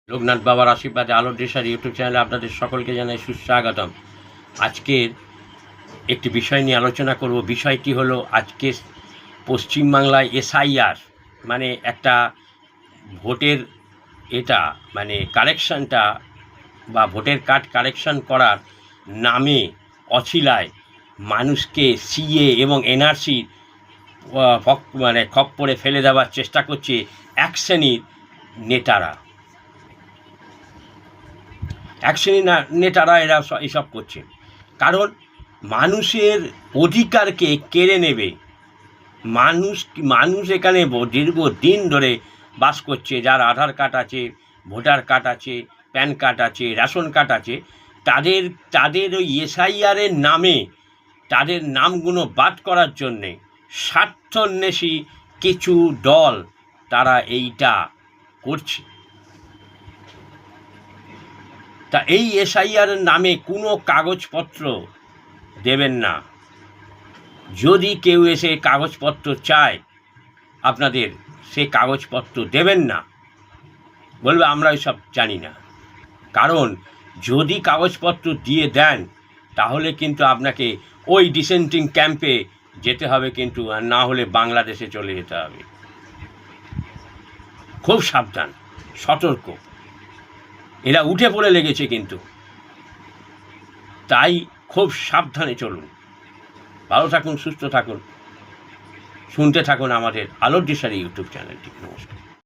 লোকনাথ বাবার আশীর্বাদে আলোর দেশার ইউটিউব চ্যানেলে আপনাদের সকলকে জানাই সুস্বাগতম। আজকের একটি বিষয় নিয়ে আলোচনা করব। বিষয়টি হলো আজকে পশ্চিমবাংলায় এসআইআর মানে একটা ভোটের কারেকশানটা বা ভোটের কার্ড কারেকশান করার নামে অছিলায় মানুষকে সিএ এবং এনআরসি খপ্পরে ফেলে দেওয়ার চেষ্টা করছে এক শ্রেণীর নেতারা। এরা এসব করছে কারণ মানুষের অধিকারকে কেড়ে নেবে। মানুষ এখানে দীর্ঘদিন ধরে বাস করছে, যার আধার কার্ড আছে, ভোটার কার্ড আছে, প্যান কার্ড আছে, রেশন কার্ড আছে, তাদের ওই এসআইআরের নামে তাদের নামগুলো বাদ করার জন্যে স্বার্থান্বেষী কিছু দল তারা এইটা করছে। তা এই এসআইআরের নামে কোনো কাগজপত্র দেবেন না। যদি কেউ এসে কাগজপত্র চায় আপনাদের, সে কাগজপত্র দেবেন না, বলবে আমরা সব জানি না। কারণ যদি কাগজপত্র দিয়ে দেন তাহলে কিন্তু আপনাকে ওই ডিসেন্টিং ক্যাম্পে যেতে হবে, কিন্তু আর না হলে বাংলাদেশে চলে যেতে হবে। খুব সাবধান, সতর্ক, এরা উঠে পড়ে লেগেছে কিন্তু, তাই খুব সাবধানে চলুন। ভালো থাকুন, সুস্থ থাকুন, শুনতে থাকুন আমাদের আলোর দিশারি ইউটিউব চ্যানেলটি। নমস্কার।